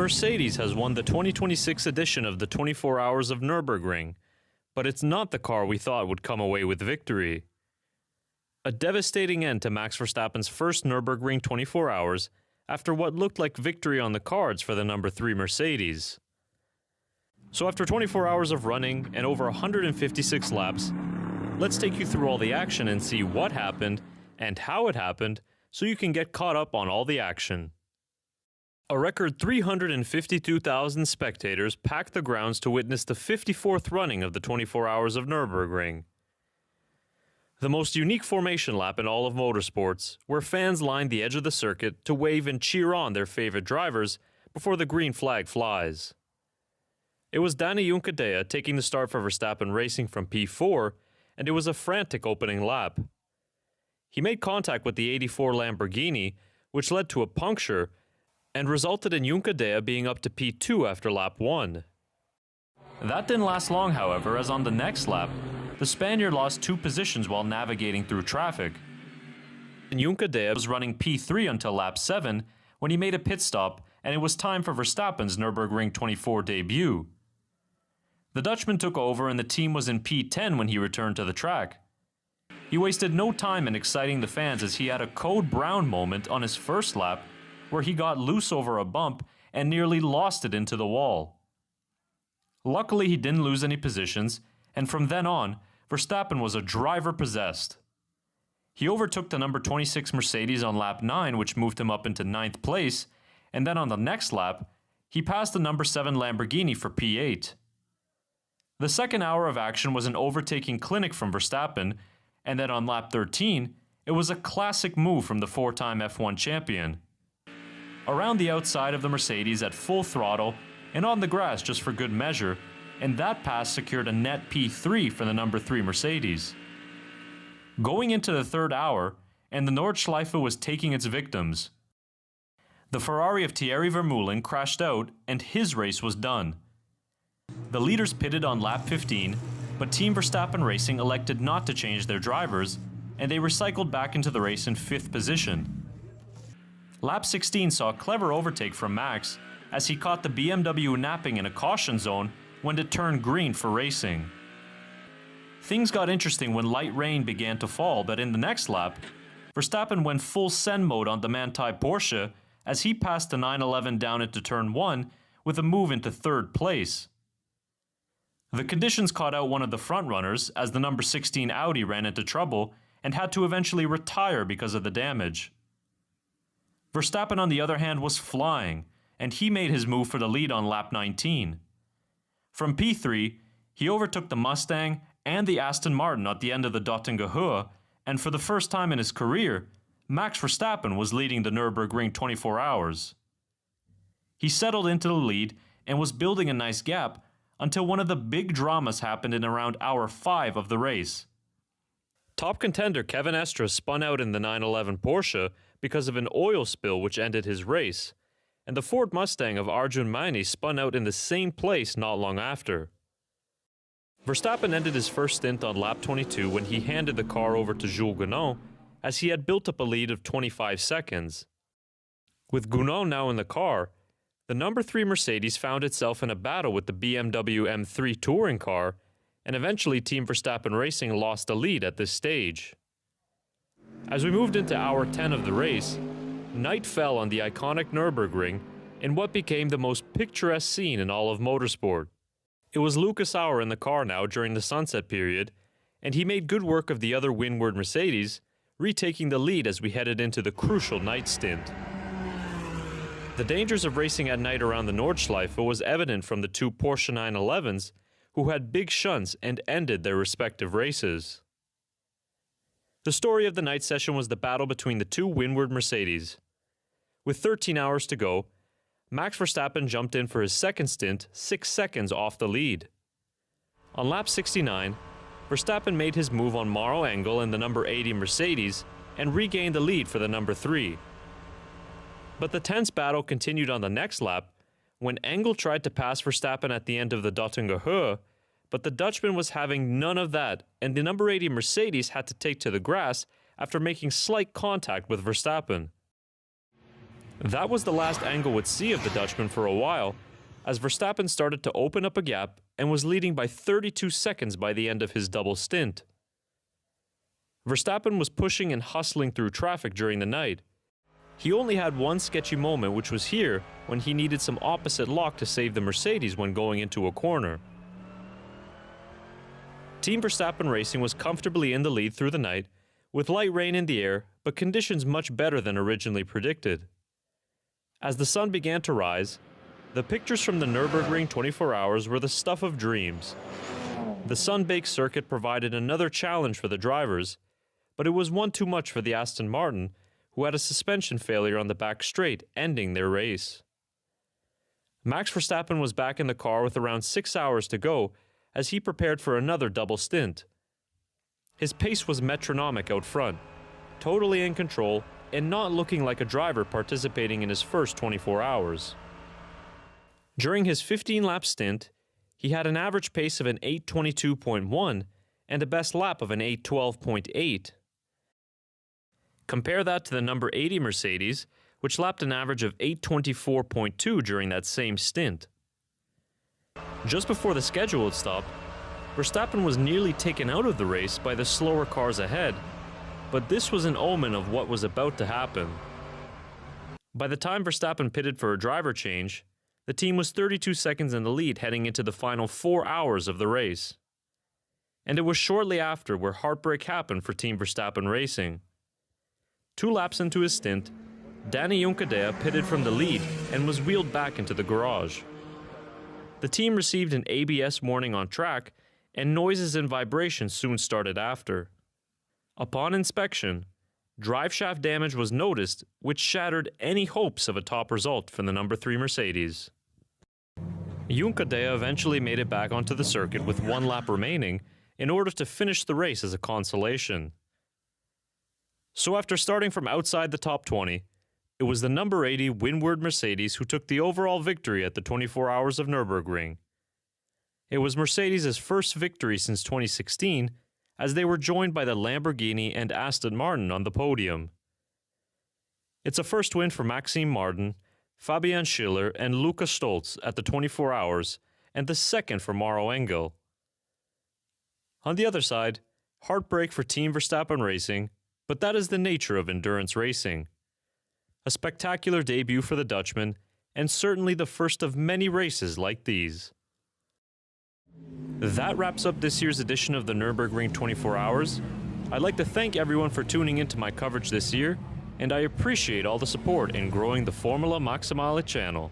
Mercedes has won the 2026 edition of the 24 Hours of Nürburgring, but it's not the car we thought would come away with victory. A devastating end to Max Verstappen's first Nürburgring 24 Hours after what looked like victory on the cards for the number 3 Mercedes. So after 24 hours of running and over 156 laps, let's take you through all the action and see what happened and how it happened so you can get caught up on all the action. A record 352,000 spectators packed the grounds to witness the 54th running of the 24 Hours of Nürburgring. The most unique formation lap in all of motorsports, where fans lined the edge of the circuit to wave and cheer on their favorite drivers before the green flag flies. It was Dani Juncadella taking the start for Verstappen Racing from P4, and it was a frantic opening lap. He made contact with the 84 Lamborghini, which led to a puncture, and resulted in Juncadella being up to P2 after lap 1. That didn't last long, however, as on the next lap, the Spaniard lost 2 positions while navigating through traffic. And Juncadella was running P3 until lap 7 when he made a pit stop, and it was time for Verstappen's Nürburgring 24 debut. The Dutchman took over and the team was in P10 when he returned to the track. He wasted no time in exciting the fans as he had a Code Brown moment on his first lap where he got loose over a bump and nearly lost it into the wall. Luckily, he didn't lose any positions, and from then on, Verstappen was a driver possessed. He overtook the number 26 Mercedes on lap 9, which moved him up into 9th place, and then on the next lap, he passed the number 7 Lamborghini for P8. The second hour of action was an overtaking clinic from Verstappen, and then on lap 13, it was a classic move from the 4-time F1 champion. Around the outside of the Mercedes at full throttle and on the grass just for good measure, and that pass secured a net P3 for the number 3 Mercedes. Going into the third hour, and the Nordschleife was taking its victims. The Ferrari of Thierry Vermeulen crashed out and his race was done. The leaders pitted on lap 15, but Team Verstappen Racing elected not to change their drivers, and they recycled back into the race in 5th position. Lap 16 saw a clever overtake from Max as he caught the BMW napping in a caution zone when it turned green for racing. Things got interesting when light rain began to fall, but in the next lap, Verstappen went full Sen mode on the Manthey Porsche as he passed the 911 down into turn 1 with a move into 3rd place. The conditions caught out one of the frontrunners as the number 16 Audi ran into trouble and had to eventually retire because of the damage. Verstappen, on the other hand, was flying, and he made his move for the lead on lap 19. From P3, he overtook the Mustang and the Aston Martin at the end of the Döttinger Höhe, and for the first time in his career, Max Verstappen was leading the Nürburgring 24 Hours. He settled into the lead and was building a nice gap until one of the big dramas happened in around hour 5 of the race. Top contender Kevin Estre spun out in the 911 Porsche because of an oil spill which ended his race, and the Ford Mustang of Arjun Maini spun out in the same place not long after. Verstappen ended his first stint on lap 22 when he handed the car over to Jules Gounon, as he had built up a lead of 25 seconds. With Gounon now in the car, the number 3 Mercedes found itself in a battle with the BMW M3 touring car, and eventually Team Verstappen Racing lost the lead at this stage. As we moved into hour 10 of the race, night fell on the iconic Nürburgring in what became the most picturesque scene in all of motorsport. It was Lucas Auer in the car now during the sunset period, and he made good work of the other windward Mercedes, retaking the lead as we headed into the crucial night stint. The dangers of racing at night around the Nordschleife was evident from the 2 Porsche 911s, who had big shunts and ended their respective races. The story of the night session was the battle between the 2 windward Mercedes. With 13 hours to go, Max Verstappen jumped in for his second stint 6 seconds off the lead. On lap 69, Verstappen made his move on Maro Engel in the number 80 Mercedes and regained the lead for the number 3. But the tense battle continued on the next lap when Engel tried to pass Verstappen at the end of the Döttinger Höhe, but the Dutchman was having none of that, and the number 80 Mercedes had to take to the grass after making slight contact with Verstappen. That was the last Engel would see of the Dutchman for a while, as Verstappen started to open up a gap and was leading by 32 seconds by the end of his double stint. Verstappen was pushing and hustling through traffic during the night. He only had one sketchy moment, which was here when he needed some opposite lock to save the Mercedes when going into a corner. Team Verstappen Racing was comfortably in the lead through the night, with light rain in the air, but conditions much better than originally predicted. As the sun began to rise, the pictures from the Nürburgring 24 Hours were the stuff of dreams. The sun-baked circuit provided another challenge for the drivers, but it was one too much for the Aston Martin, who had a suspension failure on the back straight, ending their race. Max Verstappen was back in the car with around 6 hours to go as he prepared for another double stint. His pace was metronomic out front, totally in control and not looking like a driver participating in his first 24 hours. During his 15-lap stint, he had an average pace of an 8:22.1 and a best lap of an 8:12.8. Compare that to the number 80 Mercedes, which lapped an average of 8:24.2 during that same stint. Just before the scheduled stop, Verstappen was nearly taken out of the race by the slower cars ahead, but this was an omen of what was about to happen. By the time Verstappen pitted for a driver change, the team was 32 seconds in the lead heading into the final 4 hours of the race. And it was shortly after where heartbreak happened for Team Verstappen Racing. 2 laps into his stint, Danny Juncadella pitted from the lead and was wheeled back into the garage. The team received an ABS warning on track, and noises and vibrations soon started after. Upon inspection, driveshaft damage was noticed, which shattered any hopes of a top result for the number 3 Mercedes. Juncadella eventually made it back onto the circuit with 1 lap remaining in order to finish the race as a consolation. So after starting from outside the top 20, it was the number 80 Windward Mercedes who took the overall victory at the 24 Hours of Nürburgring. It was Mercedes' first victory since 2016, as they were joined by the Lamborghini and Aston Martin on the podium. It's a first win for Maxime Martin, Fabian Schiller, and Luca Stolz at the 24 Hours, and the second for Maro Engel. On the other side, heartbreak for Team Verstappen Racing, but that is the nature of endurance racing. A spectacular debut for the Dutchman, and certainly the first of many races like these. That wraps up this year's edition of the Nürburgring 24 Hours. I'd like to thank everyone for tuning into my coverage this year, and I appreciate all the support in growing the Formula Maximale channel.